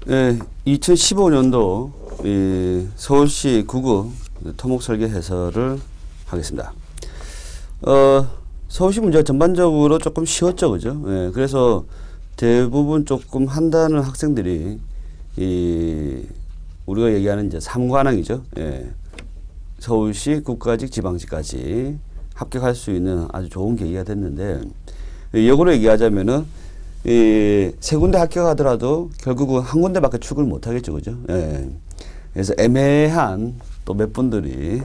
네, 2015년도 서울시 9구 토목 설계 해설을 하겠습니다. 서울시 문제가 전반적으로 조금 쉬웠죠, 그죠? 예, 그래서 대부분 조금 한다는 학생들이 우리가 얘기하는 이제 3관왕이죠. 예, 서울시, 국가직, 지방직까지 합격할 수 있는 아주 좋은 계기가 됐는데, 역으로 얘기하자면은 세 군데 합격하더라도 결국은 한 군데밖에 출근을 못 하겠죠, 그죠? 예. 그래서 애매한 또 몇 분들이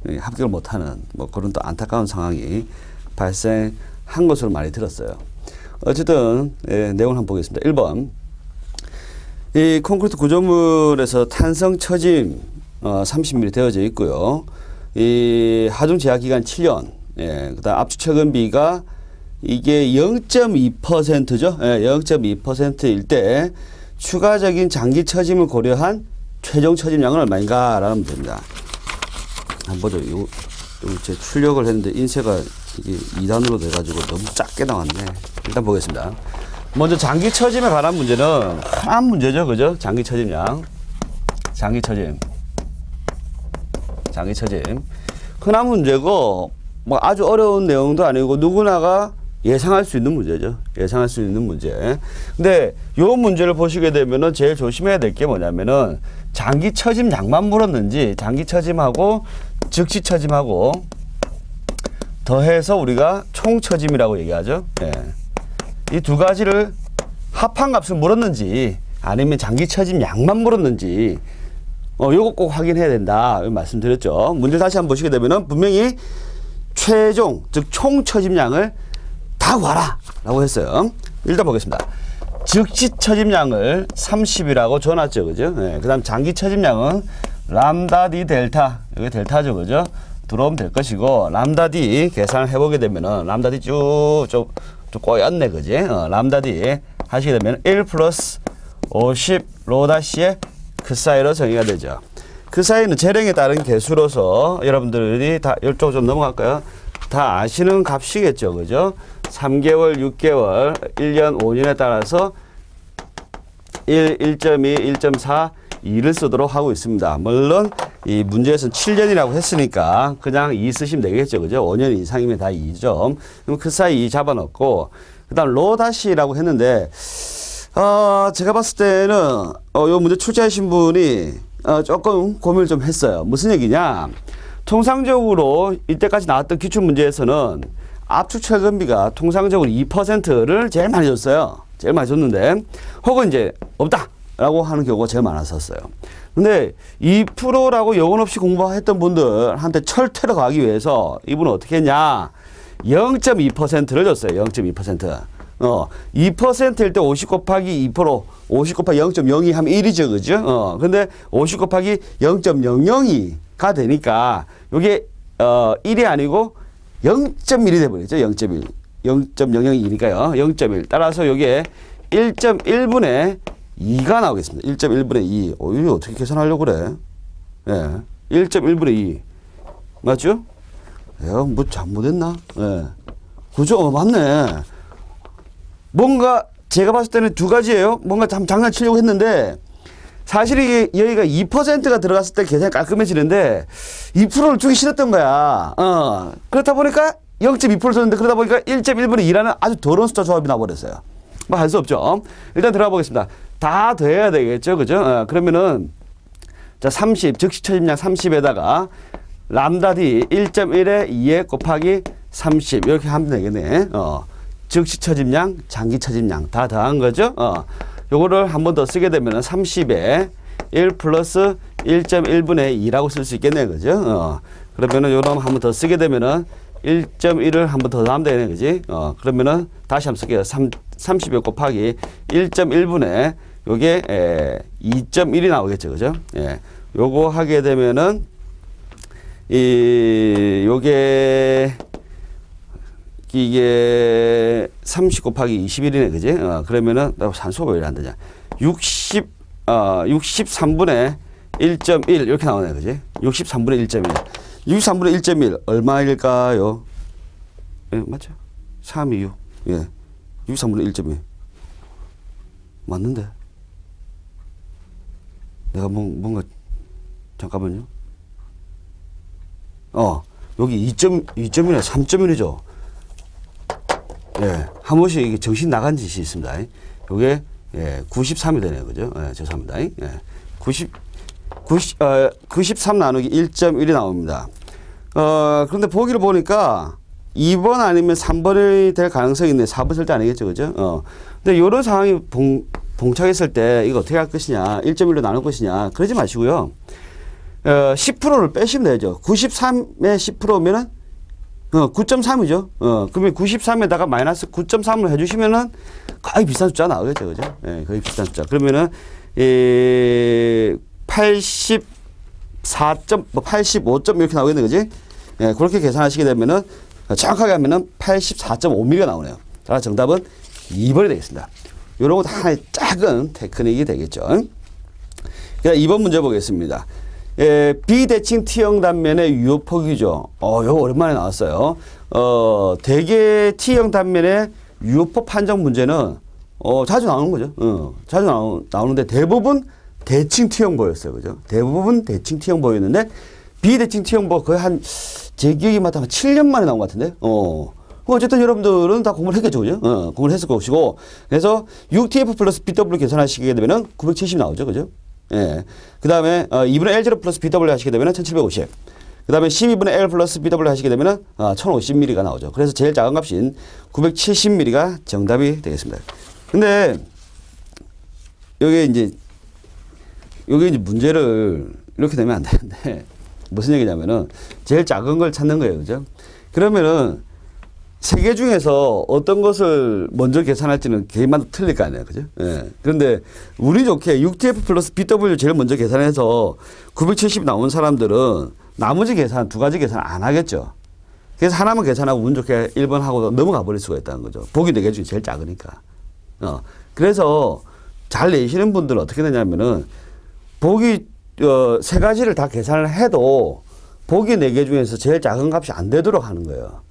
합격을 못 하는 뭐 그런 또 안타까운 상황이 발생한 것으로 많이 들었어요. 어쨌든, 내용을 한번 보겠습니다. 1번. 이 콘크리트 구조물에서 탄성 처짐 30mm 되어져 있고요. 이 하중 제약 기간 7년. 예, 그다음 압축 처근비가 이게 0.2%죠. 예, 0.2%일 때 추가적인 장기 처짐을 고려한 최종 처짐량은 얼마인가라는 문제입니다. 한번 보죠. 제 출력을 했는데 인쇄가 이게 2단으로 돼가지고 너무 작게 나왔네. 일단 보겠습니다. 먼저 장기 처짐에 관한 문제는 한 문제죠, 그죠? 장기 처짐량, 장기 처짐. 흔한 문제고 뭐 아주 어려운 내용도 아니고 누구나가 예상할 수 있는 문제죠. 예상할 수 있는 문제. 근데 요 문제를 보시게 되면은 제일 조심해야 될 게 뭐냐면은 장기 처짐량만 물었는지 장기 처짐하고 즉시 처짐하고 더해서 우리가 총 처짐이라고 얘기하죠. 예. 이 두 가지를 합한 값을 물었는지 아니면 장기 처짐량만 물었는지 요거 꼭 확인해야 된다. 말씀드렸죠. 문제 다시 한번 보시게 되면은 분명히 최종 즉 총 처짐량을 다 구하라 라고 했어요. 일단 보겠습니다. 즉시 처짐량을 30이라고 줘놨죠, 그죠? 네, 그 다음 장기 처짐량은 람다 D 델타, 여기 델타죠, 그죠? 들어오면 될 것이고, 람다 D 계산을 해보게 되면은, 람다 D 좀 꼬였네, 그지? 람다 D 하시게 되면 1 플러스 50 로다시의 그 사이로 정의가 되죠. 그 사이는 재량에 따른 개수로서 여러분들이 다 이쪽 좀 넘어갈까요? 다 아시는 값이겠죠, 그죠? 3개월, 6개월, 1년, 5년에 따라서 1, 1.2, 1.4, 2를 쓰도록 하고 있습니다. 물론 이 문제에서는 7년이라고 했으니까 그냥 2 쓰시면 되겠죠, 그죠? 5년 이상이면 다 2점. 그럼 그 사이 2 잡아놓고 그 다음 로다시라고 했는데 제가 봤을 때는 요 문제 출제하신 분이 조금 고민을 좀 했어요. 무슨 얘기냐? 통상적으로 이때까지 나왔던 기출문제에서는 압축 처근비가 통상적으로 2%를 제일 많이 줬어요. 제일 많이 줬는데 혹은 이제 없다라고 하는 경우가 제일 많았었어요. 근데 2%라고 영혼 없이 공부했던 분들한테 철퇴로 가기 위해서 이분은 어떻게 했냐? 0.2%를 줬어요. 0.2%. 2%일 때 50 곱하기 2%, 50 곱하기 0.02 하면 1이죠, 그죠? 근데 50 곱하기 0.002가 되니까 이게 1이 아니고 0.1이 돼버리죠. 0.1. 0.002니까요. 0.1. 따라서 이게 1.1분의 2가 나오겠습니다. 1.1분의 2. 이거 어떻게 계산하려고 그래? 예. 1.1분의 2. 맞죠? 뭐 잘못했나? 예. 그죠? 맞네. 뭔가 제가 봤을 때는 두 가지예요. 뭔가 장난치려고 했는데 사실 이게 여기가 2%가 들어갔을 때 계산이 깔끔해지는데 2%를 주기 싫었던 거야. 그렇다 보니까 0.2%를 줬는데 그러다 보니까 1.1분의 2라는 아주 더러운 숫자 조합이 나버렸어요. 뭐 할 수 없죠. 일단 들어가 보겠습니다. 다 더해야 되겠죠, 그죠? 그러면은 자 30 즉시 처짐량 30에다가 람다 D 1.1에 2에 곱하기 30 이렇게 하면 되겠네. 즉시 처짐량, 장기 처짐량 다 더한 거죠. 요거를 한 번 더 쓰게 되면 30에 1 플러스 1.1분의 2라고 쓸 수 있겠네, 그죠? 그러면은 요놈 한 번 더 쓰게 되면은 1.1을 한 번 더 더하면 되네, 그지? 그러면은 다시 한번 쓸게요. 30에 곱하기 1.1분의 요게 2.1이 나오겠죠, 그죠? 예. 요거 하게 되면은 요게 이게 30 곱하기 21이네, 그지? 그러면은, 산수가 왜 이래 안 되냐. 63분의 1.1, 이렇게 나오네, 그지? 63분의 1.1. 63분의 1.1, 얼마일까요? 예, 맞죠? 326. 예. 63분의 1.1. 맞는데. 내가 뭔가, 잠깐만요. 여기 2.1이나 3.1이죠. 예, 한 번씩 이게 정신 나간 짓이 있습니다. 요게, 예, 93이 되네요. 그죠? 예, 죄송합니다. 예, 93 나누기 1.1이 나옵니다. 그런데 보기를 보니까 2번 아니면 3번이 될 가능성이 있네. 4번 절대 아니겠죠. 그죠? 근데 요런 상황이 봉착했을 때 이거 어떻게 할 것이냐. 1.1로 나눌 것이냐. 그러지 마시고요. 10%를 빼시면 되죠. 93에 10%면은 9.3이죠. 그러면 93에다가 마이너스 9.3을 해주시면은 거의 비슷한 숫자 나오겠죠. 그죠? 예, 거의 비슷한 숫자. 그러면은, 85점 이렇게 나오겠네. 그지? 예, 그렇게 계산하시게 되면은, 정확하게 하면은 84.5mm가 나오네요. 자, 정답은 2번이 되겠습니다. 요런 것도 하나의 작은 테크닉이 되겠죠. 자, 2번 문제 보겠습니다. 예, 비대칭 T형 단면의 유효폭이죠. 요거 오랜만에 나왔어요. 대개 T형 단면의 유효폭 판정 문제는, 자주 나오는 거죠. 자주 나오는데 대부분 대칭 T형보였어요. 그죠? 대부분 대칭 T형보였는데, 비대칭 T형보 거의 제 기억이 맞다면 7년 만에 나온 것 같은데, 어쨌든 여러분들은 다 공부를 했겠죠. 그죠? 공부를 했을 것이고, 그래서 6TF 플러스 BW 계산하시게 되면은 970 나오죠. 그죠? 예. 그 다음에, 2분의 L0 플러스 BW 하시게 되면은 1750. 그 다음에 12분의 L 플러스 BW 하시게 되면은 1050mm가 나오죠. 그래서 제일 작은 값인 970mm가 정답이 되겠습니다. 근데, 여기 이제 문제를 이렇게 되면 안 되는데, 무슨 얘기냐면은, 제일 작은 걸 찾는 거예요. 그죠? 그러면은, 세 개 중에서 어떤 것을 먼저 계산할지는 개인마다 틀릴 거 아니에요. 그죠? 예. 그런데, 운이 좋게 6TF 플러스 BW 제일 먼저 계산해서 970 나온 사람들은 나머지 계산, 두 가지 계산 안 하겠죠. 그래서 하나만 계산하고 운 좋게 1번 하고 넘어가 버릴 수가 있다는 거죠. 보기 4개 중에 제일 작으니까. 그래서 잘 내시는 분들은 어떻게 되냐면은, 보기, 세 가지를 다 계산을 해도 보기 4개 중에서 제일 작은 값이 안 되도록 하는 거예요.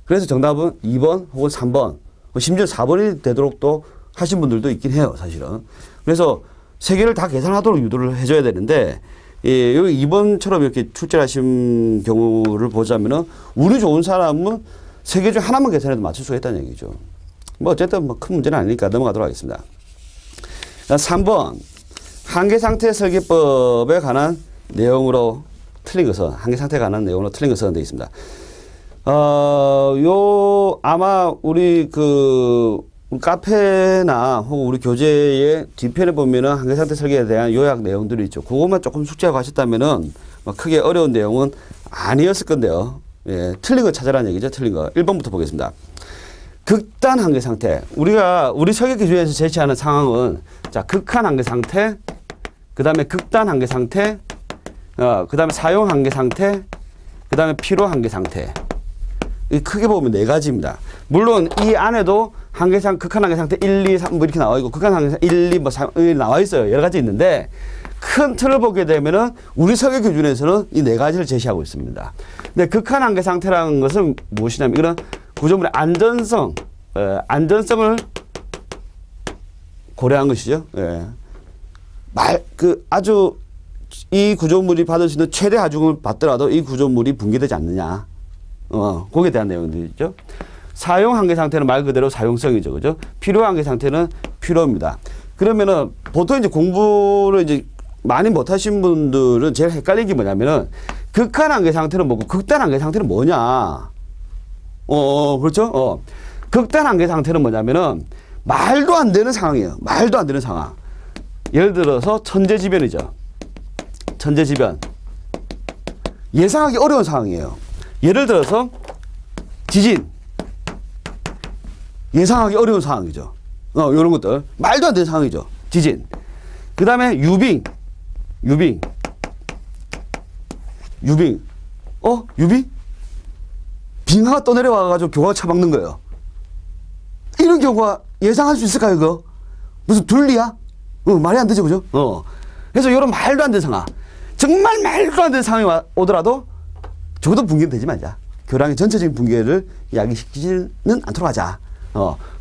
그래서 정답은 2번 혹은 3번, 심지어 4번이 되도록 또 하신 분들도 있긴 해요, 사실은. 그래서 세 개를 다 계산하도록 유도를 해줘야 되는데, 예, 여기 2번처럼 이렇게 출제하신 경우를 보자면은, 운이 좋은 사람은 세 개 중 하나만 계산해도 맞출 수가 있다는 얘기죠. 어쨌든 큰 문제는 아니니까 넘어가도록 하겠습니다. 3번. 한계 상태 설계법에 관한 내용으로 틀린 것은, 한계 상태에 관한 내용으로 틀린 것은 되어 있습니다. 아마 우리 카페나 혹은 우리 교재의 뒤편에 보면은 한계 상태 설계에 대한 요약 내용들이 있죠. 그것만 조금 숙지하고 하셨다면은 크게 어려운 내용은 아니었을 건데요. 예, 틀린 거 찾아라는 얘기죠. 틀린 거. 1번부터 보겠습니다. 극단 한계 상태. 우리 설계 기준에서 제시하는 상황은, 자, 극한 한계 상태, 그 다음에 극단 한계 상태, 그 다음에 사용 한계 상태, 그 다음에 필요 한계 상태. 크게 보면 4가지입니다. 물론 이 안에도 극한 한계 상태 1, 2, 3 뭐 이렇게 나와 있고, 극한 한계 상태 1, 2, 뭐 3 나와 있어요. 여러 가지 있는데, 큰 틀을 보게 되면은 우리 설계 기준에서는 이 4가지를 제시하고 있습니다. 근데 극한 한계 상태라는 것은 무엇이냐면, 이거는 구조물의 안전성을 고려한 것이죠. 예. 아주 이 구조물이 받을 수 있는 최대 하중을 받더라도 이 구조물이 붕괴되지 않느냐. 거기에 대한 내용들이죠. 사용 한계 상태는 말 그대로 사용성이죠. 그죠? 필요 한계 상태는 필요입니다. 그러면은 보통 이제 공부를 이제 많이 못 하신 분들은 제일 헷갈리는 게 뭐냐면은, 극한 한계 상태는 뭐고 극단 한계 상태는 뭐냐. 그렇죠? 극단 한계 상태는 뭐냐면은 말도 안 되는 상황이에요. 말도 안 되는 상황. 예를 들어서 천재지변이죠. 천재지변. 예상하기 어려운 상황이에요. 예를 들어서 지진. 예상하기 어려운 상황이죠. 이런 것들. 말도 안 되는 상황이죠. 지진. 그 다음에 유빙. 유빙. 빙하가 떠내려와가지고 교과가 처박는 거예요. 이런 경우가 예상할 수 있을까요, 그거? 무슨 둘리야? 말이 안 되죠, 그죠? 그래서 이런 말도 안 되는 상황. 정말 말도 안 되는 상황이 오더라도 적어도 붕괴는 되지 말자. 교량의 전체적인 붕괴를 야기시키지는 않도록 하자.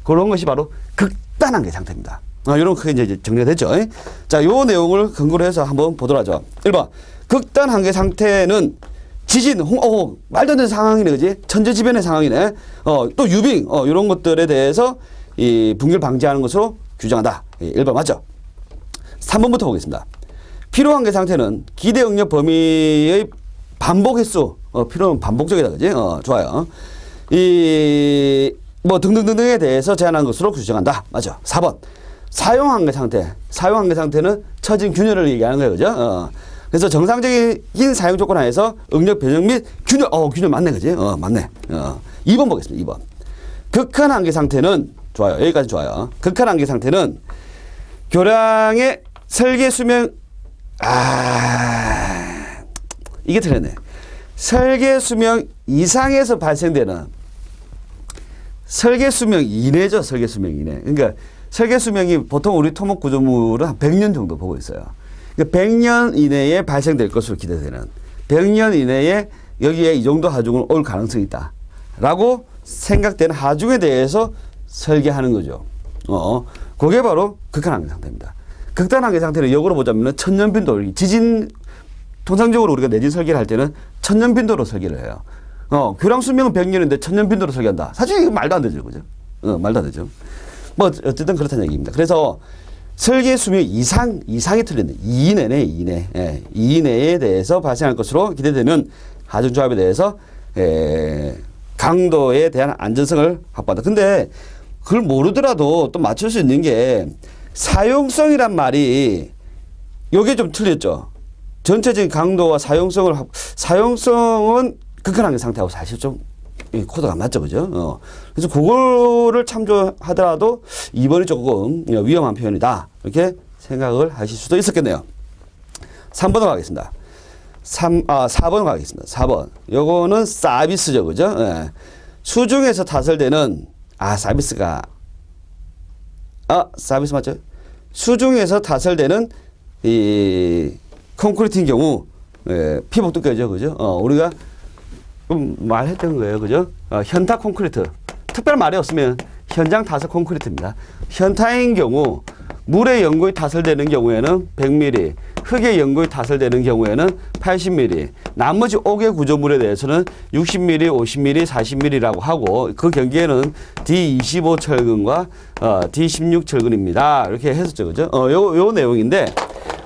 그런 것이 바로 극단 한계 상태입니다. 이런 크게 이제 정리가 됐죠. 자, 요 내용을 근거로 해서 한번 보도록 하죠. 1번. 극단 한계 상태는 지진, 말도 안 되는 상황이네, 그지? 천재지변의 상황이네. 또 유빙, 이런 것들에 대해서 이 붕괴를 방지하는 것으로 규정한다. 1번 맞죠? 3번부터 보겠습니다. 필요 한계 상태는 기대 응력 범위의 반복 횟수, 필요는 반복적이다, 그지? 좋아요. 뭐 등등등등에 대해서 제한하는 것으로 규정한다. 맞죠? 4번. 사용 한계 상태. 사용 한계 상태는 처진 균열을 얘기하는 거예요, 그죠? 그래서 정상적인 사용 조건 하에서 응력 변형 및 균열, 균열 맞네, 그지? 맞네. 2번 보겠습니다. 2번. 극한 한계 상태는, 좋아요. 여기까지 좋아요. 극한 한계 상태는 교량의 설계 수명, 이게 틀렸네. 설계 수명 이상에서 발생되는 설계 수명 이내죠. 설계 수명 이내. 그러니까 설계 수명이 보통 우리 토목 구조물은 한 100년 정도 보고 있어요. 그러니까 100년 이내에 발생될 것으로 기대되는 100년 이내에 여기에 이 정도 하중은 올 가능성이 있다. 라고 생각되는 하중에 대해서 설계하는 거죠. 그게 바로 극한 한계 상태입니다. 극단 한계 상태를 역으로 보자면 천년 빈도, 지진, 통상적으로 우리가 내진 설계를 할 때는 천년 빈도로 설계를 해요. 교량 수명은 100년인데 천년 빈도로 설계한다. 사실 이거 말도 안 되죠. 그죠? 말도 안 되죠. 뭐, 어쨌든 그렇다는 얘기입니다. 그래서 설계 수명 이상이 틀렸네. 2 이내네, 2 이내. 2 이내에 대해서 발생할 것으로 기대되는 하중조합에 대해서, 강도에 대한 안전성을 확보한다. 근데 그걸 모르더라도 또 맞출 수 있는 게 사용성이란 말이 요게 좀 틀렸죠. 전체적인 강도와 사용성은 극한 한계 상태하고 사실 좀 코드가 안 맞죠, 그죠? 그래서 그거를 참조하더라도 2번이 조금 위험한 표현이다. 이렇게 생각을 하실 수도 있었겠네요. 3번으로 가겠습니다. 4번 가겠습니다. 4번. 요거는 서비스죠, 그죠? 수중에서 타설되는, 서비스 맞죠? 수중에서 타설되는 이 콘크리트인 경우, 피복 두께죠, 그죠? 우리가 말했던 거예요, 그죠? 현타 콘크리트. 특별한 말이 없으면 현장 타설 콘크리트입니다. 현타인 경우, 물의 연고에 타설되는 경우에는 100mm, 흙의 연고에 타설되는 경우에는 80mm, 나머지 5개 구조물에 대해서는 60mm, 50mm, 40mm라고 하고 그 경계에는 D25 철근과 D16 철근입니다. 이렇게 했었죠, 그죠? 요 내용인데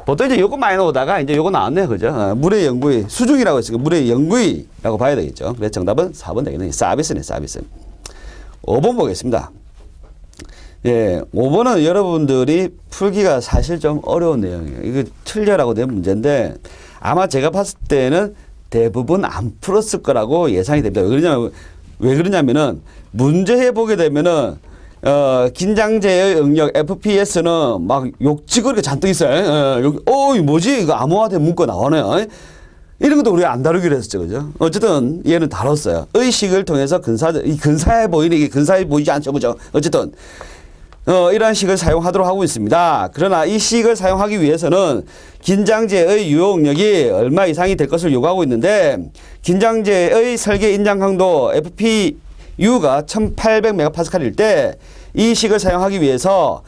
보통 이제 요거 많이 나오다가 이제 요거 나왔네요, 그죠? 물의 연구의 수중이라고 했으니까 물의 연구이라고 봐야 되겠죠. 그래서 정답은 4번 되겠네요. 서비스네, 서비스. 5번 보겠습니다. 5번은 여러분들이 풀기가 사실 좀 어려운 내용이에요. 이거 틀려라고 된 문제인데 아마 제가 봤을 때는 대부분 안 풀었을 거라고 예상이 됩니다. 왜 그러냐면은 문제 해보게 되면은 긴장제의 응력 FPS는 막 욕지거리가 잔뜩 있어요. 여기, 뭐지? 이거 암호화된 문구가 나오네요. 이런 것도 우리가 안 다루기로 했었죠. 그죠? 어쨌든 얘는 다뤘어요. 의식을 통해서 근사해 보이는 게 근사해 보이지 않죠. 그죠? 어쨌든 이러한 식을 사용하도록 하고 있습니다. 그러나 이 식을 사용하기 위해서는 긴장제의 유효응력이 얼마 이상이 될 것을 요구하고 있는데 긴장제의 설계 인장 강도 FPU가 1800MPa일 때 이 식을 사용하기 위해서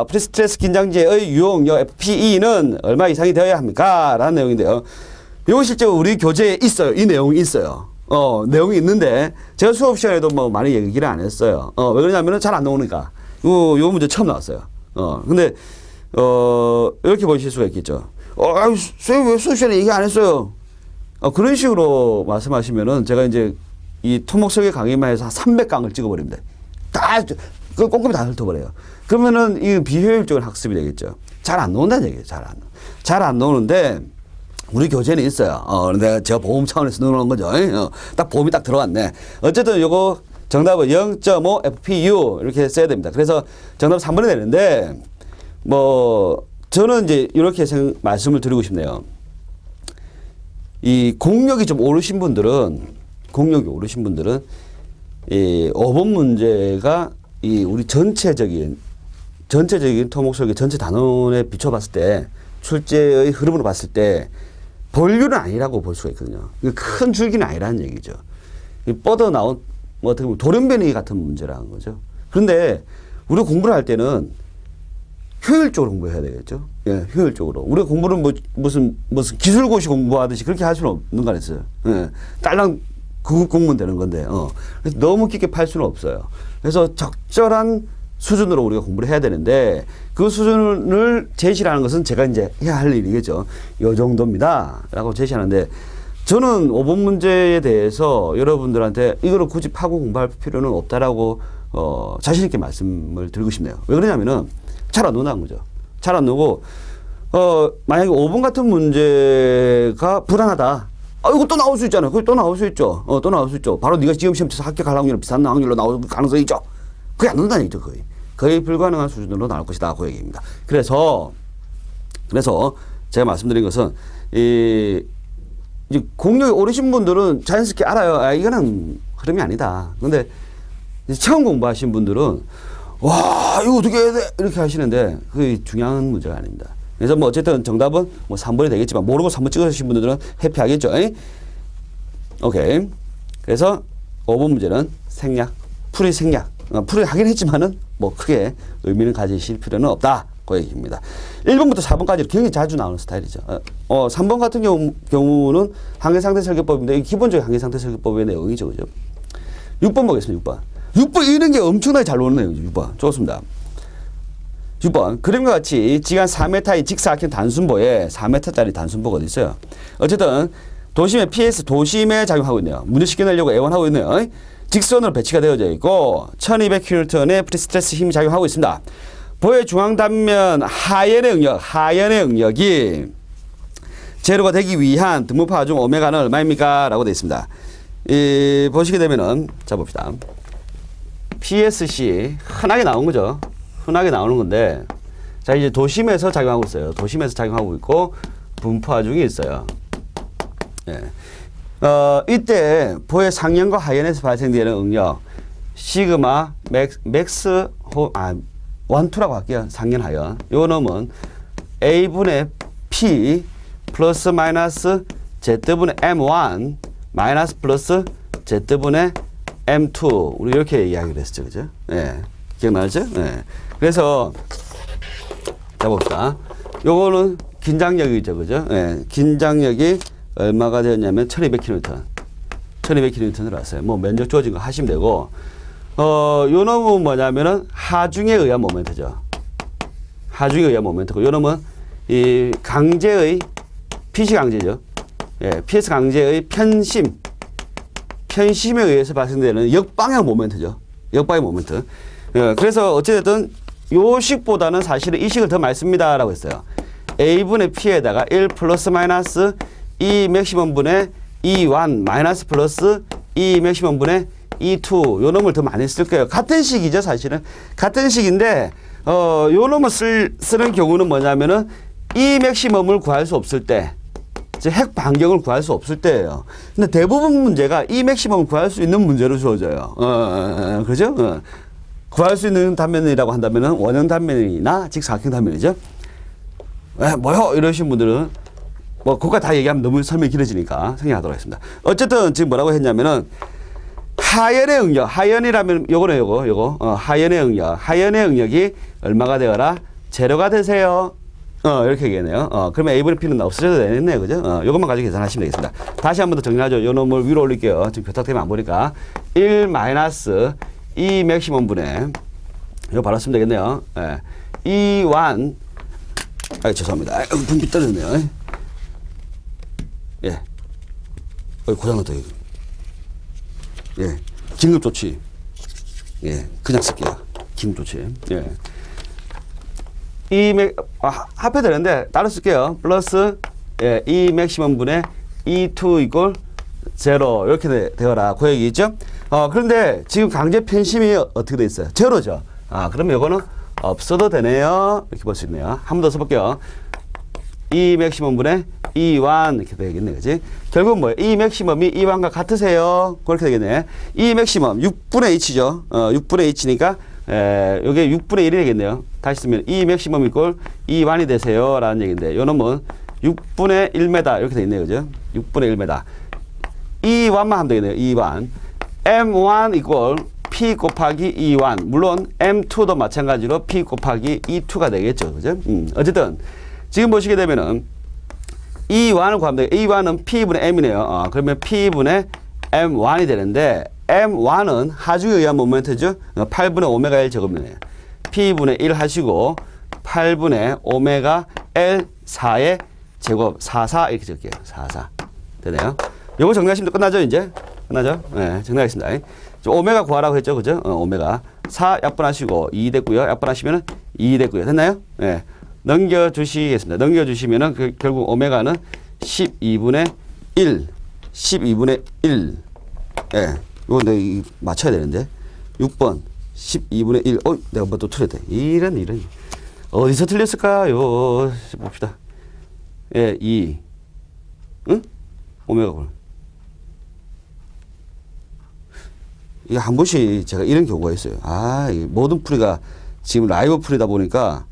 프리스트레스 긴장제의 유효응력 FPE는 얼마 이상이 되어야 합니까? 라는 내용인데요. 이거 실제로 우리 교재에 있어요. 이 내용이 있어요. 내용이 있는데 제가 수업 시간에도 뭐 많이 얘기를 안 했어요. 왜 그러냐면은 잘 안 나오니까. 요 문제 처음 나왔어요. 근데, 이렇게 보실 수가 있겠죠. 쌤 왜 수업 시간에 얘기 안 했어요? 그런 식으로 말씀하시면은 제가 이제 이 토목 설계 강의만 해서 한 300강을 찍어버립니다. 꼼꼼히 다 훑어버려요. 그러면은 이 비효율적인 학습이 되겠죠. 잘 안 나온다는 얘기예요. 잘 안 나오는데 우리 교재는 있어요. 근데 제가 보험 차원에서 넣어놓은 거죠. 딱 보험이 딱 들어갔네. 어쨌든 요거 정답은 0.5 FPU 이렇게 써야 됩니다. 그래서 정답 3번이 되는데 뭐 저는 이제 이렇게 말씀을 드리고 싶네요. 이 공력이 좀 오르신 분들은 이 5번 문제가 이 우리 전체적인 토목 설계 전체 단원에 비춰봤을 때 출제의 흐름으로 봤을 때 본류는 아니라고 볼 수가 있거든요. 큰 줄기는 아니라는 얘기죠. 뻗어 나온 뭐 어떻게 보면 돌연변이 같은 문제라는 거죠. 그런데 우리 공부를 할 때는 효율적으로 공부해야 되겠죠. 예, 효율적으로. 우리가 공부를 무슨 기술고시 공부하듯이 그렇게 할 수는 없는 거 아니었어요. 예, 딸랑 그거 공부는 되는 건데, 그래서 너무 깊게 팔 수는 없어요. 그래서 적절한 수준으로 우리가 공부를 해야 되는데, 그 수준을 제시하는 것은 제가 이제 해야 할 일이겠죠. 요 정도입니다. 라고 제시하는데, 저는 5번 문제에 대해서 여러분들한테 이거를 굳이 파고 공부할 필요는 없다라고, 자신있게 말씀을 드리고 싶네요. 왜 그러냐면은, 잘 안 논다는 거죠. 잘 안 노고, 만약에 5번 같은 문제가 불안하다. 이거 또 나올 수 있잖아요. 그게 또 나올 수 있죠. 또 나올 수 있죠. 바로 네가 지금 시험 쳐서 합격할 확률은 비슷한 확률로 나올 가능성이 있죠. 그게 안 된다는 얘기죠, 거의. 거의 불가능한 수준으로 나올 것이다. 그 얘기입니다. 그래서 제가 말씀드린 것은, 이제 공력이 오르신 분들은 자연스럽게 알아요. 이거는 흐름이 아니다. 근데 처음 공부하신 분들은, 와, 이거 어떻게 해야 돼? 이렇게 하시는데, 그게 중요한 문제가 아닙니다. 그래서 뭐 어쨌든 정답은 뭐 3번이 되겠지만, 모르고 3번 찍으신 분들은 해피하겠죠. 오케이. 그래서 5번 문제는 풀이 생략. 풀이 하긴 했지만은 뭐 크게 의미는 가지실 필요는 없다. 그 얘기입니다. 1번부터 4번까지 굉장히 자주 나오는 스타일이죠. 3번 같은 경우는 한계상태설계법인데, 기본적인 한계상태설계법의 내용이죠. 그죠? 6번 보겠습니다. 6번 이런 게 엄청나게 잘 노는 내용이죠. 6번. 좋습니다. 6번. 그림과 같이 지간 4m의 직사각형 단순보에 4m짜리 단순보가 어디 있어요? 어쨌든 도심의 PS 도심에 작용하고 있네요. 문제 쉽게 내려고 애원하고 있네요. 직선으로 배치가 되어져 있고 1200kN의 프리스트레스 힘이 작용하고 있습니다. 보의 중앙 단면 하연의 응력이 제로가 되기 위한 등분파 중 오메가는 얼마입니까? 라고 되어 있습니다. 보시게 되면은, 자 봅시다. PSC 흔하게 나온 거죠. 흔하게 나오는 건데, 자 이제 도심에서 작용하고 있어요. 도심에서 작용하고 있고 분포화 중에 있어요. 예. 이때 보의 상연과 하연에서 발생되는 응력 시그마 맥스 원투라고 할게요. 상연 하연. 요 놈은 A분의 P 플러스 마이너스 Z분의 M1 마이너스 플러스 Z분의 M2 우리 이렇게 이야기를 했었죠. 그죠? 예. 기억나죠? 예. 그래서 자 봅시다. 요거는 긴장력이죠. 그죠? 예. 긴장력이 얼마가 되었냐면 1200kN. 1200kN으로 왔어요. 뭐 면적 주어진 거 하시면 되고, 요 놈은 뭐냐면은 하중에 의한 모멘트죠. 하중에 의한 모멘트고, 요 놈은 이 강제의, PC 강제죠. 예, PS 강제의 편심에 의해서 발생되는 역방향 모멘트죠. 역방향 모멘트. 예, 그래서 어찌됐든 요 식보다는 사실은 이 식을 더 많이 씁니다라고 했어요. A분의 P에다가 1 플러스 마이너스 E 맥시멈 분의 E1 마이너스 플러스 E 맥시멈 분의 E2 요 놈을 더 많이 쓸 거예요. 같은 식이죠, 사실은. 같은 식인데 요 놈을 쓰는 경우는 뭐냐면은 E 맥시멈을 구할 수 없을 때, 핵 반경을 구할 수 없을 때예요. 근데 대부분 문제가 E 맥시멈을 구할 수 있는 문제로 주어져요. 그죠? 구할 수 있는 단면이라고 한다면은 원형 단면이나 직사각형 단면이죠. 뭐요? 이러신 분들은 뭐 그거 다 얘기하면 너무 설명이 길어지니까 생략하도록 하겠습니다. 어쨌든 지금 뭐라고 했냐면은 하연의 응력, 하연이라면 요거네 요거 하연의 응력이 얼마가 되어라? 제로가 되세요. 이렇게 얘기했네요. 그러면 A분의 P는 없어져도 되겠네요. 그죠? 요것만 가지고 계산하시면 되겠습니다. 다시 한 번 더 정리하죠. 요 놈을 위로 올릴게요. 지금 교탁 때문에 안 보니까 1 마이너스 E 맥시멈 분의 이거 바로 쓰면 되겠네요. 예. E1 죄송합니다. 분기 떨어졌네요. 예. 고장났다, 이거. 예. 긴급조치. 예. 그냥 쓸게요. 긴급조치. 예. 합해 되는데, 따로 쓸게요. 플러스, 예. E 맥시멈 분의 E2 이꼴 0. 이렇게 되어라. 그 얘기 있죠? 그런데 지금 강제 편심이 어떻게 돼 있어요? 제로죠. 그러면 이거는 없어도 되네요. 이렇게 볼 수 있네요. 한 번 더 써볼게요. E 맥시멈 분의 E1 이렇게 되겠네, 그지? 결국 뭐예요? E 맥시멈이 E1과 같으세요. 그렇게 되겠네. E 맥시멈 6분의 H죠. 6분의 H니까 이게 6분의 1이 되겠네요. 다시 쓰면 E 맥시멈 이꼴 E1이 되세요. 라는 얘기인데, 요 놈은 6분의 1m 이렇게 되겠네요, 그죠? 6분의 1m. E1만 하면 되겠네요. E1. M1 이꼴 P 곱하기 E1. 물론 M2도 마찬가지로 P 곱하기 E2가 되겠죠. 그죠? 어쨌든 지금 보시게 되면은 E1을 구하면 돼요. E1은 P분의 M이네요. 그러면 P분의 M1이 되는데 M1은 하중에 의한 모멘트죠. 8분의 오메가 L 제곱이네요. P분의 1 하시고 8분의 오메가 L4의 제곱 44 이렇게 적게요. 44 되네요. 요거 정리하시면 끝나죠. 이제 끝나죠. 네, 정리하겠습니다. 오메가 구하라고 했죠. 그죠? 오메가 4 약분하시고 2 됐고요. 약분하시면은 2 됐고요. 됐나요? 네. 넘겨주시겠습니다. 넘겨주시면은 결국 오메가는 12분의 1 12분의 1 예. 이거 내가 맞춰야 되는데 6번 12분의 1 내가 뭐 또 틀렸다. 이런 어디서 틀렸을까요? 봅시다. 예, 2 응? 오메가 걸 이게 한 번씩 제가 이런 경우가 있어요. 모든 풀이가 지금 라이브 풀이다 보니까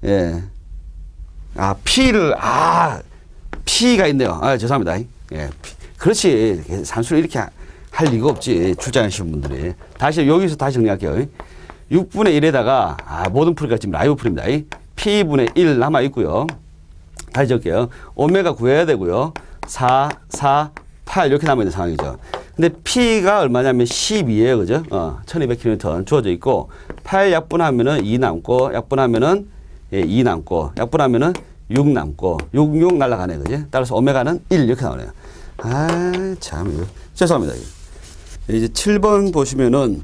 예. P가 있네요. 죄송합니다. 예. 그렇지. 산수를 이렇게 할 리가 없지. 출제하시는 분들이. 여기서 다시 정리할게요. 6분의 1에다가, 모든 풀이가 지금 라이브 풀입니다. P분의 1 남아있고요. 다시 적게요. 오메가 구해야 되고요. 4, 8 이렇게 남아있는 상황이죠. 근데 P가 얼마냐면 12예요. 그죠? 1200kN 주어져 있고, 8 약분하면은 2 남고, 약분하면은 2 남고, 약분하면은 6 남고, 6 날라가네. 그지? 따라서 오메가는 1 이렇게 나오네요. 참, 죄송합니다. 이제 7번 보시면은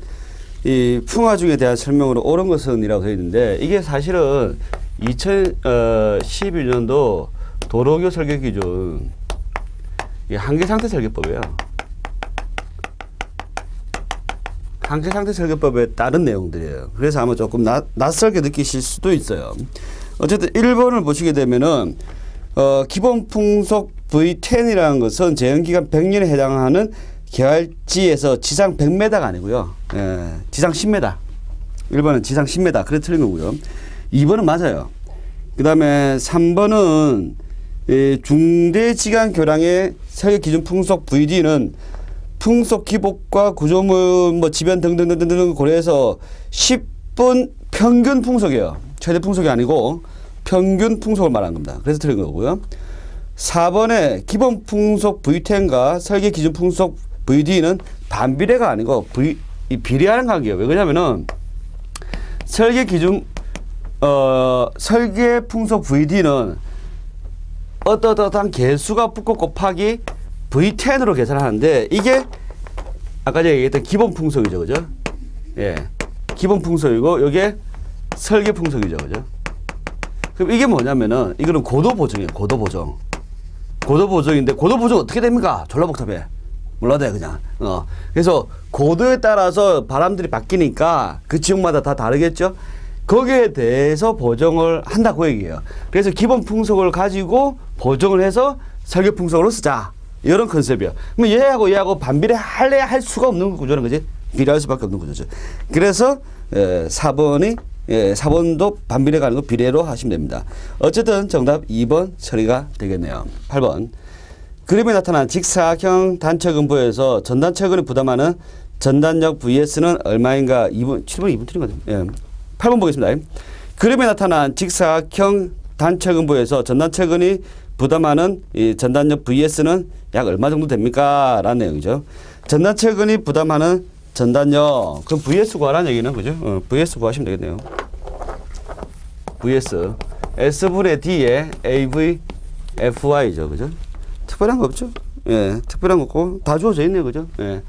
이 풍화중에 대한 설명으로 옳은 것은 이라고 되어 있는데 이게 사실은 2011년도 도로교 설계 기준 한계상태 설계법이에요. 한계상태 설계법에 따른 내용들이에요. 그래서 아마 조금 낯설게 느끼실 수도 있어요. 어쨌든 1번을 보시게 되면은 기본 풍속 V10이라는 것은 제한기간 100년에 해당하는 계활지에서 지상 100m가 아니고요. 지상 10m. 1번은 지상 10m. 그래 틀린 거고요. 2번은 맞아요. 그 다음에 3번은 중대지간 교량의 설계 기준 풍속 VD는 풍속 기복과 구조물 지변 등등등등 고려해서 10분 평균 풍속이에요. 최대 풍속이 아니고 평균 풍속을 말하는 겁니다. 그래서 틀린 거고요. 4번에 기본 풍속 V10과 설계 기준 풍속 VD는 반비례가 아니고 비례하는 관계예요. 왜 그러냐면은 설계 기준 설계 풍속 VD는 어떠한 개수가 붙고 곱하기 V10으로 계산하는데 이게 아까 제가 얘기했던 기본 풍속이죠. 그죠? 예. 기본 풍속이고 이게 설계 풍속이죠. 그죠? 그럼 이게 뭐냐면은 이거는 고도 보정이에요. 고도 보정. 고도 보정인데 고도 보정 어떻게 됩니까? 졸라 복잡해. 몰라도 그냥. 그래서 고도에 따라서 바람들이 바뀌니까 그 지역마다 다 다르겠죠? 거기에 대해서 보정을 한다고 얘기해요. 그래서 기본 풍속을 가지고 보정을 해서 설계 풍속으로 쓰자. 이런 컨셉이에요. 그럼 얘하고 반비례 할 수가 없는 구조는 거지. 비례할 수밖에 없는 구조죠. 그래서 4번도 반비례가 아니고 비례로 하시면 됩니다. 어쨌든 정답 2번 처리가 되겠네요. 8번. 그림에 나타난 직사각형 단체근부에서 전단체근이 부담하는 전단력 VS는 얼마인가? 7번 2번 틀린 것 같아요. 8번 보겠습니다. 그림에 나타난 직사각형 단체근부에서 전단체근이 부담하는 이 전단력 VS는 약 얼마 정도 됩니까? 라는 내용이죠. 전단체근이 부담하는 전단력. 그럼 VS 구하라는 얘기는 그죠? VS 구하시면 되겠네요. VS. S분의 D에 AV, FY죠. 그죠? 특별한 거 없죠? 예. 특별한 거 없고 다 주어져 있네요. 그죠? 예.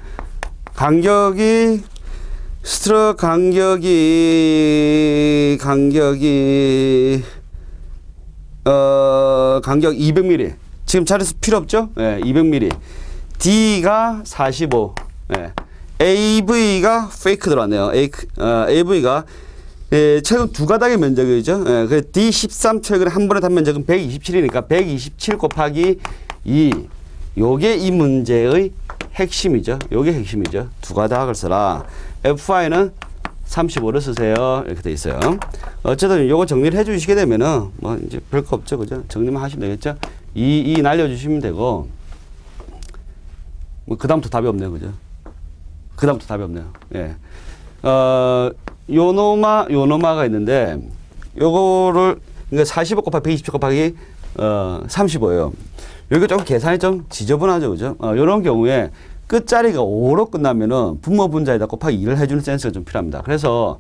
간격이 스트럭 간격 200mm. 지금 자리에서 필요 없죠? 예, 200mm. D가 45. 예. AV가 페이크 들어왔네요. AV가 최근 두 가닥의 면적이죠. 예, 그 D13 최근에 한 번에 단면적은 127이니까 127 곱하기 2. 요게 이 문제의 핵심이죠. 요게 핵심이죠. 두 가닥을 써라. FY는 35를 쓰세요. 이렇게 돼 있어요. 어쨌든 요거 정리를 해 주시게 되면은 뭐 이제 별거 없죠. 그죠? 정리만 하시면 되겠죠? 이 날려주시면 되고, 뭐 그다음부터 답이 없네요. 그죠? 그다음부터 답이 없네요. 예. 요노마가 있는데, 요거를, 그러니까 45 곱하기 127 곱하기 35예요. 여기 조금 계산이 좀 지저분하죠, 그죠? 요런 경우에 끝자리가 5로 끝나면은 분모 분자에다 곱하기 2를 해주는 센스가 좀 필요합니다. 그래서,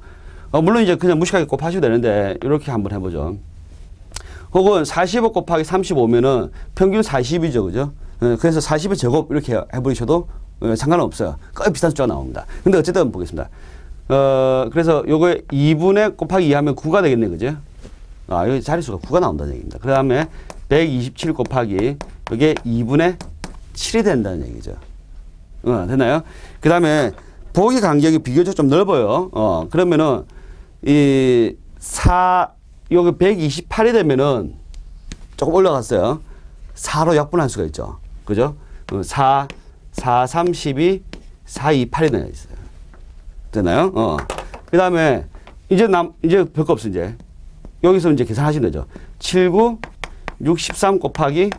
물론 이제 그냥 무식하게 곱하셔도 되는데, 이렇게 한번 해보죠. 혹은 45 곱하기 35면은 평균 40이죠, 그죠? 그래서 40의 제곱 이렇게 해버리셔도 상관없어요. 거의 비슷한 숫자가 나옵니다. 근데 어쨌든 한번 보겠습니다. 그래서 요거에 2분의 곱하기 2 하면 9가 되겠네, 그죠? 여기 자릿수가 9가 나온다는 얘기입니다. 그 다음에 127 곱하기 이게 2분의 7이 된다는 얘기죠. 됐나요? 그 다음에 보기 간격이 비교적 좀 넓어요. 그러면은 여기 128이 되면은 조금 올라갔어요. 4로 약분할 수가 있죠. 그죠? 4, 3, 12, 4, 2, 8이 되어 있어요. 되나요? 그 다음에 이제 별거 없어, 이제. 여기서 이제 계산하시면 되죠. 7, 9, 6, 13 곱하기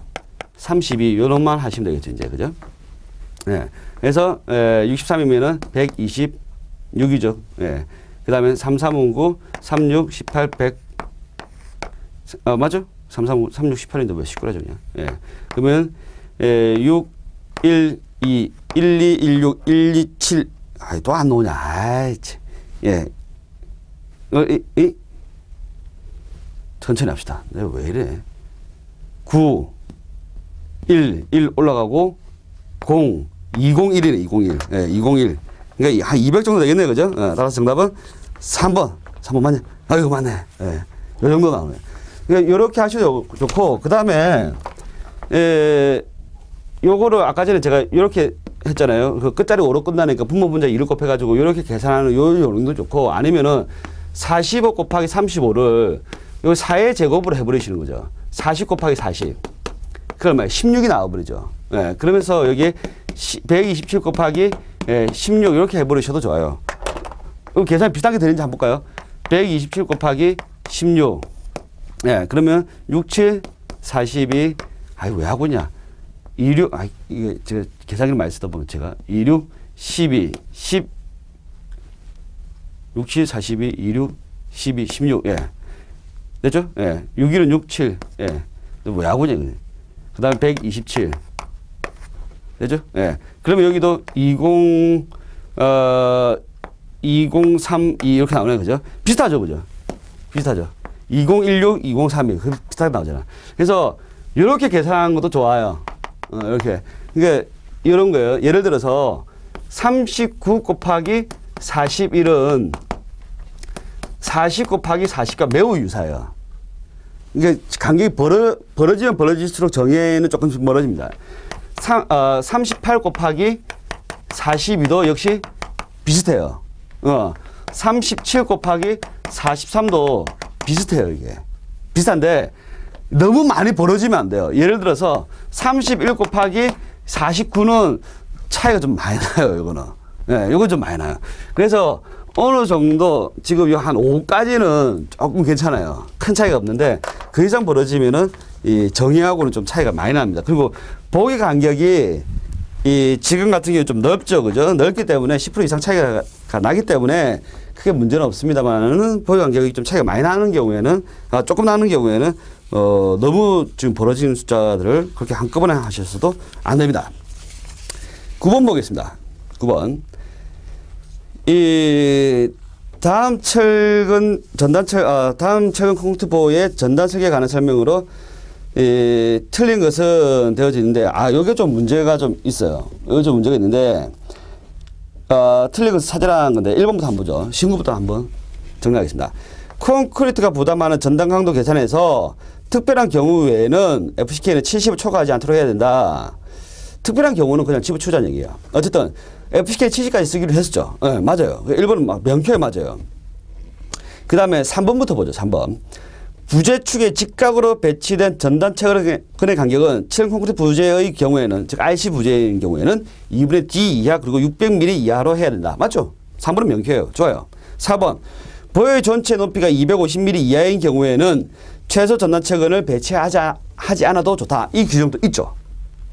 32, 요런만 하시면 되겠죠, 이제. 그죠? 네. 그래서, 63이면은 126이죠. 예. 그 다음에 3, 3, 5, 9, 3, 6, 18, 100. 맞죠? 3, 3, 5, 3, 6, 18인데 왜 19라죠, 그냥. 예. 그러면, 6, 1, 2, 1, 2, 1, 6, 1, 2, 7. 또 안 나오냐. 아이, 참. 예. 천천히 합시다. 왜 이래. 9, 1, 1 올라가고, 0, 201이네, 201. 예, 201. 그러니까 한 200 정도 되겠네요, 그죠? 따라서 정답은 3번. 3번 맞네. 이거 맞네. 예. 요 정도 나오네. 그러니까 요렇게 하셔도 좋고, 그 다음에, 요거를 아까 전에 제가 요렇게 했잖아요. 그 끝자리 5로 끝나니까 분모 분자 2를 곱해가지고 요렇게 계산하는 요 정도 좋고, 아니면은 45 곱하기 35를 요 4의 제곱으로 해버리시는 거죠. 40 곱하기 40. 그러면 16이 나와버리죠. 예, 그러면서 여기 127 곱하기 16 이렇게 해버리셔도 좋아요. 계산이 비슷하게 되는지 한번 볼까요? 127 곱하기 16. 예, 그러면 67, 42. 왜 하고 있냐? 26, 이게 제가 계산기를 많이 쓰다 보면 제가 26, 12, 10, 67, 42, 26, 12, 16. 예. 됐죠? 예. 6일은 67. 예. 왜 하고 있냐? 그 다음에 127. 되죠? 예. 그러면 여기도 2032 이렇게 나오네. 그죠? 비슷하죠? 그죠? 비슷하죠? 2016, 2032. 비슷하게 나오잖아. 그래서 이렇게 계산하는 것도 좋아요. 이렇게. 그러니까 이런 거예요. 예를 들어서 39 곱하기 41은 40 곱하기 40과 매우 유사해요. 이게 간격이 벌어지면 벌어질수록 정의는 조금씩 멀어집니다. 38 곱하기 42도 역시 비슷해요. 37 곱하기 43도 비슷해요, 이게. 비슷한데 너무 많이 벌어지면 안 돼요. 예를 들어서 31 곱하기 49는 차이가 좀 많이 나요, 이거는. 네, 이건 좀 많이 나요. 그래서 어느 정도 지금 한 5까지는 조금 괜찮아요. 큰 차이가 없는데 그 이상 벌어지면은 이 정의하고는 좀 차이가 많이 납니다. 그리고 보기 간격이 지금 같은 경우 좀 넓죠, 그죠? 넓기 때문에 10% 이상 차이가 나기 때문에 크게 문제는 없습니다만은 보기 간격이 좀 차이가 많이 나는 경우에는 조금 나는 경우에는 너무 지금 벌어지는 숫자들을 그렇게 한꺼번에 하셔서도 안 됩니다. 9번 보겠습니다. 9번. 다음 최근 콩쿠르보의 전단책에 관한 설명으로 틀린 것은 되어져 있는데, 여기 좀 문제가 좀 있어요. 여기 좀 문제가 있는데, 틀린 것을 찾으라는 건데, 1번부터 한번 보죠. 신구부터 한번 정리하겠습니다. 콘크리트가 부담하는 전단 강도 계산에서 특별한 경우 외에는 FCK는 70을 초과하지 않도록 해야 된다. 특별한 경우는 그냥 집어치우자는 얘기예요. 어쨌든 FCK 70까지 쓰기로 했었죠. 네, 맞아요. 1번은 막 명쾌히 맞아요. 그 다음에 3번부터 보죠. 3번. 부재축에 직각으로 배치된 전단 체근의 간격은 7 콘크리트 부재의 경우에는, 즉 RC 부재인 경우에는 2분의 D 이하 그리고 600mm 이하로 해야 된다. 맞죠? 3번은 명쾌해요. 좋아요. 4번. 보의 전체 높이가 250mm 이하인 경우에는 최소 전단 체근을 배치하지 않아도 좋다. 이 규정도 있죠.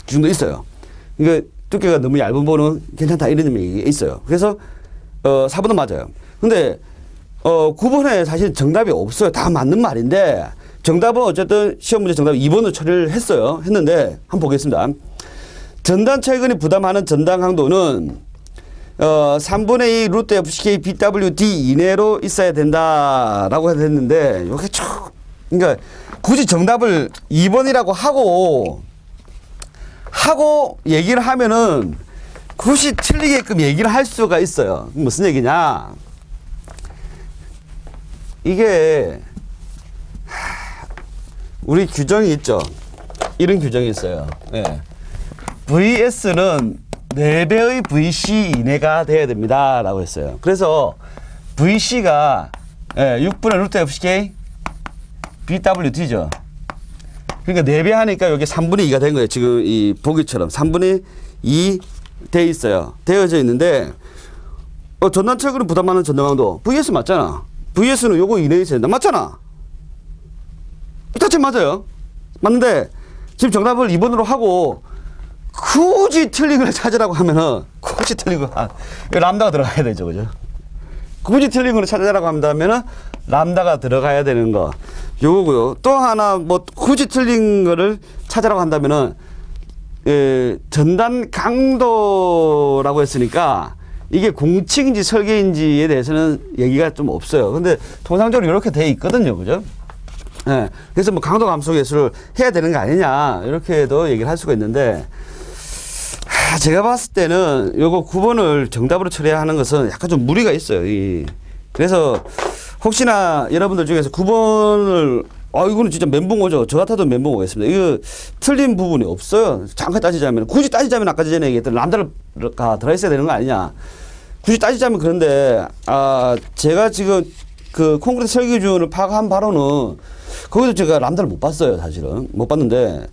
규정도 있어요. 그러니까 두께가 너무 얇은 보는 괜찮다 이런 얘기가 있어요. 그래서 4번은 맞아요. 근데 9번에 사실 정답이 없어요. 다 맞는 말인데 정답은 어쨌든 시험 문제 정답 2번으로 처리를 했는데 한번 보겠습니다. 전단 철근이 부담하는 전단 강도는 3분의 2 루트 FCK BWD 이내로 있어야 된다라고 했는데 이게 쭉 그러니까 굳이 정답을 2번이라고 하고 얘기를 하면은 굳이 틀리게끔 얘기를 할 수가 있어요. 무슨 얘기냐? 이게 우리 규정이 있죠. 이런 규정이 있어요. 네. VS는 4배의 VC 이내가 돼야 됩니다. 라고 했어요. 그래서 VC가 6분의 루트 FCK BWD죠. 그러니까 4배 하니까 여기 3분의 2가 된 거예요. 지금 이 보기처럼 3분의 2 돼 있어요. 되어져 있는데 전단 철근을 부담하는 전단 강도 VS 맞잖아. VS는 요거 이내에 있어야 된다. 맞잖아. 자체 맞아요. 맞는데 지금 정답을 2번으로 하고 굳이 틀린 걸 찾으라고 하면은 굳이 틀린 거 람다가 들어가야 되죠. 그죠? 굳이 틀린 걸 찾으라고 한다면은 람다가 들어가야 되는 거 요거고요. 또 하나 뭐 굳이 틀린 거를 찾으라고 한다면은 전단 강도라고 했으니까 이게 공칙인지 설계인지에 대해서는 얘기가 좀 없어요. 근데 통상적으로 이렇게 돼 있거든요. 그죠? 네. 그래서 뭐 강도 감소 계수를 해야 되는 거 아니냐 이렇게도 얘기를 할 수가 있는데 제가 봤을 때는 요거 9번을 정답으로 처리하는 것은 약간 좀 무리가 있어요. 그래서 혹시나 여러분들 중에서 9번을 이거는 진짜 멘붕 오죠. 저 같아도 멘붕 오겠습니다. 이거 틀린 부분이 없어요. 잠깐 따지자면 굳이 따지자면 아까 전에 얘기했던 람다가 들어있어야 되는 거 아니냐. 굳이 따지자면 그런데 제가 지금 그 콘크리트 설계 기준을 파악한 바로는 거기서 제가 람다를 못 봤어요. 사실은 못 봤는데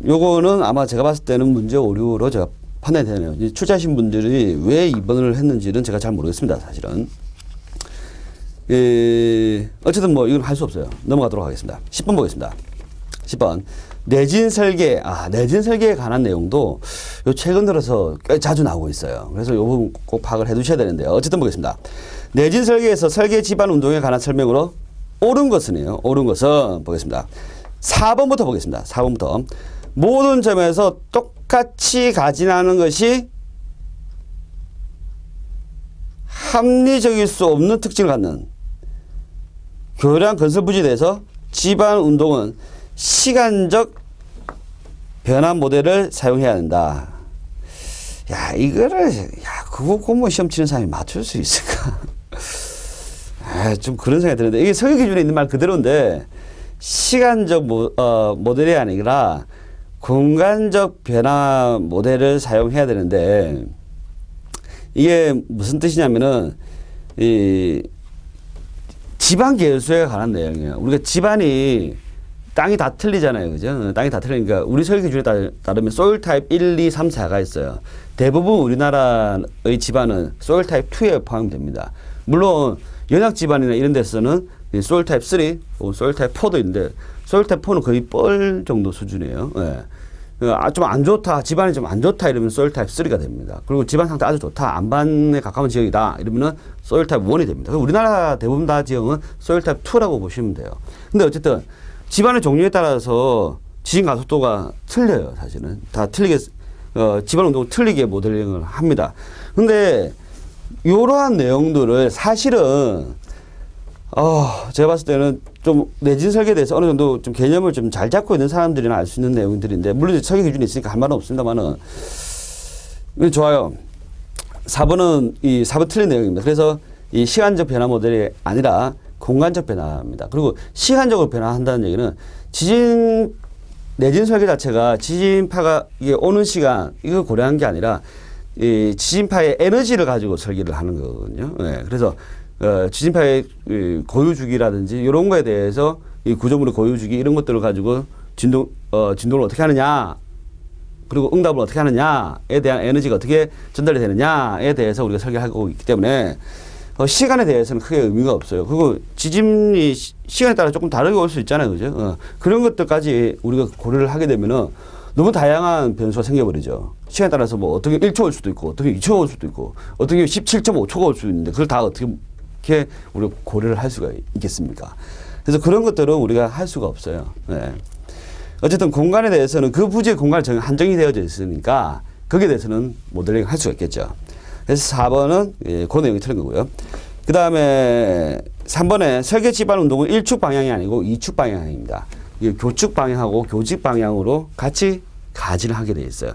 요거는 아마 제가 봤을 때는 문제 오류로 제가 판단이 되네요. 출제하신 분들이 왜 2번을 했는지는 제가 잘 모르겠습니다. 사실은. 어쨌든 뭐 이건 할 수 없어요. 넘어가도록 하겠습니다. 10번 보겠습니다. 10번. 내진 설계. 내진 설계에 관한 내용도 요 최근 들어서 꽤 자주 나오고 있어요. 그래서 요 부분 꼭 파악을 해 두셔야 되는데요. 어쨌든 보겠습니다. 내진 설계에서 설계 지반 운동에 관한 설명으로 옳은 것은요. 옳은 것은 보겠습니다. 4번부터 보겠습니다. 4번부터. 모든 점에서 똑같이 가진하는 것이 합리적일 수 없는 특징을 갖는 교량 건설 부지에 대해서 지반 운동은 시간적 변화 모델을 사용해야 한다. 그거 공무원 시험 치는 사람이 맞출 수 있을까? 좀 그런 생각이 드는데 이게 설계 기준에 있는 말 그대로인데 시간적 모델이 아니라 공간적 변화 모델을 사용해야 되는데 이게 무슨 뜻이냐면은 이 지반 계수에 관한 내용이에요. 우리가 지반이 땅이 다 틀리잖아요. 그죠? 땅이 다 틀리니까 우리 설계 기준에 따르면 소일 타입 1, 2, 3, 4가 있어요. 대부분 우리나라의 지반은 소일 타입 2에 포함됩니다. 물론 연약 지반이나 이런 데서는 소일 타입 3, 소일 타입 4도 있는데 소일 타입 4는 거의 뻘 정도 수준이에요. 네. 좀 안 좋다, 집안이 좀 안 좋다 이러면 소일 타입 3가 됩니다. 그리고 집안 상태 아주 좋다, 안반에 가까운 지역이다 이러면은 소일 타입 1이 됩니다. 우리나라 대부분 다 지역은 소일 타입 2라고 보시면 돼요. 근데 어쨌든 집안의 종류에 따라서 지진 가속도가 틀려요. 사실은 다 틀리게 집안 운동을 틀리게 모델링을 합니다. 근데 이러한 내용들을 사실은 제가 봤을 때는 좀 내진 설계에 대해서 어느 정도 좀 개념을 좀 잘 잡고 있는 사람들이나 알 수 있는 내용들인데, 물론 설계 기준이 있으니까 할 말은 없습니다만은, 좋아요. 4번 틀린 내용입니다. 그래서 이 시간적 변화 모델이 아니라 공간적 변화입니다. 그리고 시간적으로 변화한다는 얘기는 내진 설계 자체가 지진파가 이게 오는 시간, 이거 고려한 게 아니라 이 지진파의 에너지를 가지고 설계를 하는 거거든요. 네. 그래서 지진파의 고유 주기라든지 이런 거에 대해서 이 구조물의 고유 주기 이런 것들을 가지고 진동을 어떻게 하느냐, 그리고 응답을 어떻게 하느냐에 대한 에너지가 어떻게 전달이 되느냐에 대해서 우리가 설계하고 있기 때문에 시간에 대해서는 크게 의미가 없어요. 그리고 지진이 시간에 따라 조금 다르게 올 수 있잖아요. 그죠? 그런 것들까지 우리가 고려를 하게 되면은 너무 다양한 변수가 생겨버리죠. 시간에 따라서 뭐 어떻게 1초 올 수도 있고, 어떻게 2초 올 수도 있고, 어떻게 17.5초가 올 수 있는데 그걸 다 어떻게 우리가 고려를 할 수가 있겠습니까? 그래서 그런 것들은 우리가 할 수가 없어요. 네. 어쨌든 공간에 대해서는 그 부지의 공간이 한정이 되어져 있으니까 거기에 대해서는 모델링 할 수가 있겠죠. 그래서 4번은 예, 그 내용이 틀린 거고요. 그 다음에 3번에 설계 지반 운동은 1축 방향이 아니고 2축 방향입니다. 교축 방향하고 교직 방향으로 같이 가진을 하게 되어 있어요.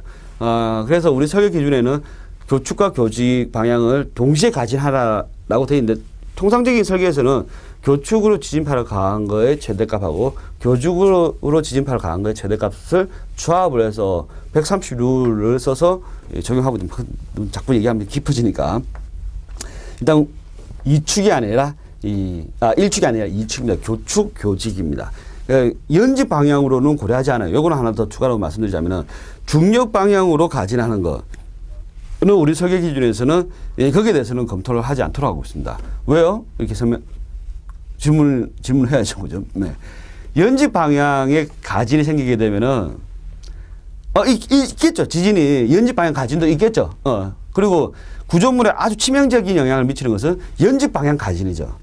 그래서 우리 설계 기준에는 교축과 교직 방향을 동시에 가진하라고 되어 있는데 통상적인 설계에서는 교축으로 지진파를 가한 거의 최대값하고 교축으로 지진파를 가한 거의 최대값을 조합을 해서 130룰을 써서 적용하고 자꾸 얘기하면 깊어지니까 일단 2축이 아니라 1축이 아니라 2축입니다. 교축, 교직입니다. 연지 방향으로는 고려하지 않아요. 요거는 하나 더 추가로 말씀드리자면은 중력 방향으로 가진하는 거는 우리 설계 기준에서는 거기에 대해서는 검토를 하지 않도록 하고 있습니다. 왜요? 이렇게 질문해야죠. 그죠? 네. 연지 방향에 가진이 생기게 되면은, 있겠죠. 지진이 연지 방향 가진도 있겠죠. 그리고 구조물에 아주 치명적인 영향을 미치는 것은 연지 방향 가진이죠.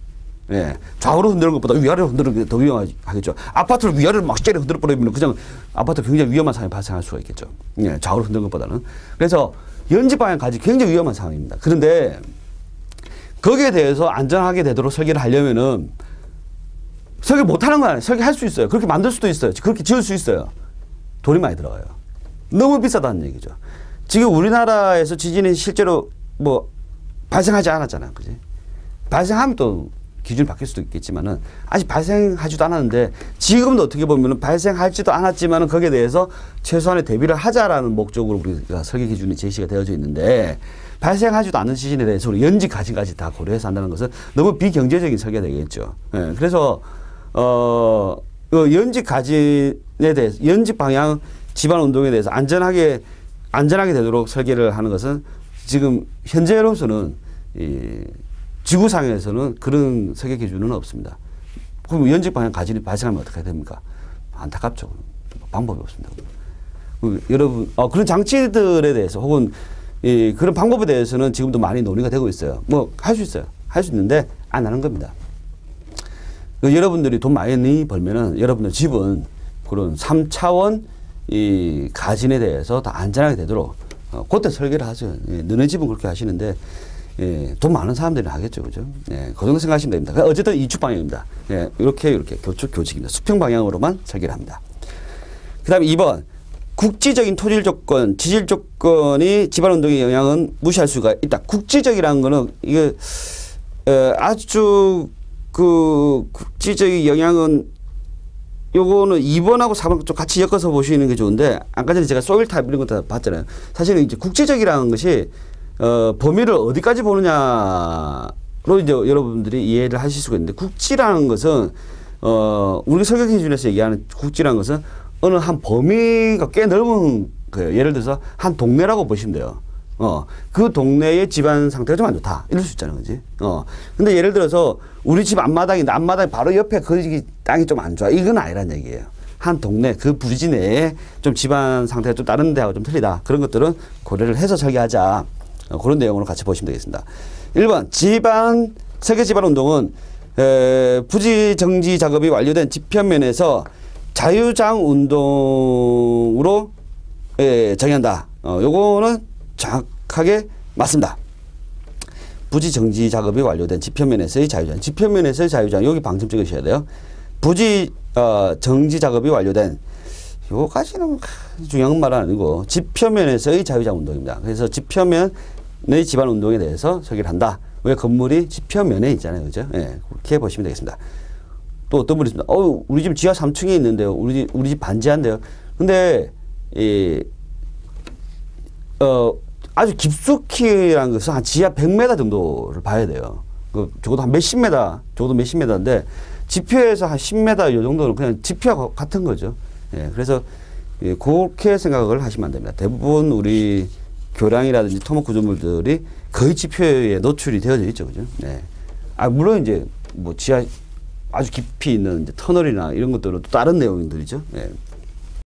예. 좌우로 흔드는 것보다 위아래로 흔드는 게 더 위험하겠죠. 아파트를 위아래로 막 때려 흔들어 버리면 그냥 아파트 굉장히 위험한 상황이 발생할 수가 있겠죠. 예. 좌우로 흔드는 것보다는. 그래서 연지 방향 가진 굉장히 위험한 상황입니다. 그런데 거기에 대해서 안전하게 되도록 설계를 하려면은 설계 못하는 거 아니에요. 설계할 수 있어요. 그렇게 만들 수도 있어요. 그렇게 지을 수 있어요. 돈이 많이 들어가요. 너무 비싸다는 얘기죠. 지금 우리나라에서 지진이 실제로 뭐 발생하지 않았잖아요. 그지? 발생하면 또 기준이 바뀔 수도 있겠지만은 아직 발생하지도 않았는데 지금도 어떻게 보면은 발생하지도 않았지만은 거기에 대해서 최소한의 대비를 하자라는 목적으로 우리가 설계 기준이 제시가 되어져 있는데 발생하지도 않은 지진에 대해서 우리 연지 가진까지 다 고려해서 한다는 것은 너무 비경제적인 설계가 되겠죠. 예. 그래서 연지 가진에 대해서 연지 방향 지반 운동에 대해서 안전하게 되도록 설계를 하는 것은 지금 현재로서는 지구상에서는 그런 설계 기준은 없습니다. 그럼 연지 방향 가진이 발생하면 어떻게 됩니까? 안타깝죠. 방법이 없습니다. 여러분 그런 장치들에 대해서 혹은 그런 방법에 대해서는 지금도 많이 논의가 되고 있어요. 뭐 할 수 있어요. 할 수 있는데 안 하는 겁니다. 여러분들이 돈 많이 벌면은 여러분들 집은 그런 3차원 이 가진에 대해서 다 안전하게 되도록 그때 설계를 하죠. 너네 집은 그렇게 하시는데 돈 많은 사람들이 하겠죠. 그죠? 그 정도 생각하시면 됩니다. 어쨌든 이축 방향입니다. 이렇게 교축, 교직입니다. 수평 방향으로만 설계를 합니다. 그 다음에 2번. 국지적인 토질 조건, 지질 조건이 지반 운동의 영향은 무시할 수가 있다. 국지적이라는 거는 이게 아주 국지적인 영향은 요거는 2번하고 4번 좀 같이 엮어서 보시는 게 좋은데 아까 전에 제가 소일 타입 이런 것도 봤잖아요. 사실은 이제 국지적이라는 것이 범위를 어디까지 보느냐로 이제 여러분들이 이해를 하실 수가 있는데 국지라는 것은 우리 설계 기준에서 얘기하는 국지라는 것은 어느 한 범위가 꽤 넓은 거예요. 예를 들어서 한 동네라고 보시면 돼요. 그 동네의 집안 상태가 좀 안 좋다. 이럴 수 있잖아요. 그지? 근데 예를 들어서 우리 집 앞마당인데 앞마당 바로 옆에 그 땅이 좀 안 좋아. 이건 아니란 얘기예요. 한 동네 그 부지 내에 좀 집안 상태가 좀 다른 데하고 좀 틀리다. 그런 것들은 고려를 해서 설계하자. 그런 내용으로 같이 보시면 되겠습니다. 1번 설계 지반 운동은 부지 정지 작업이 완료된 지표면에서 자유장 운동으로 정의한다. 요거는 정확하게 맞습니다. 부지 정지 작업이 완료된 지표면에서의 자유장. 지표면에서의 자유장. 여기 방점 찍으셔야 돼요. 부지 정지 작업이 완료된 요까지는 중요한 말은 아니고 지표면에서의 자유장 운동입니다. 그래서 지표면의 지반 운동에 대해서 설계를 한다. 왜 건물이 지표면에 있잖아요. 그죠? 그렇게 보시면 되겠습니다. 또 어떤 분이 있습니다. 우리 집 지하 3층에 있는데요. 우리 집 반지하인데요. 근데 아주 깊숙이라는 것은 한 지하 100m 정도를 봐야 돼요. 적어도 한 몇십 메다인데 지표에서 한 10m 요 정도는 그냥 지표와 같은 거죠. 그래서 그렇게 생각을 하시면 안 됩니다. 대부분 우리 교량이라든지 토목 구조물들이 거의 지표에 노출이 되어져 있죠. 그죠? 물론 이제 뭐 지하 아주 깊이 있는 이제 터널이나 이런 것들은 또 다른 내용들이죠.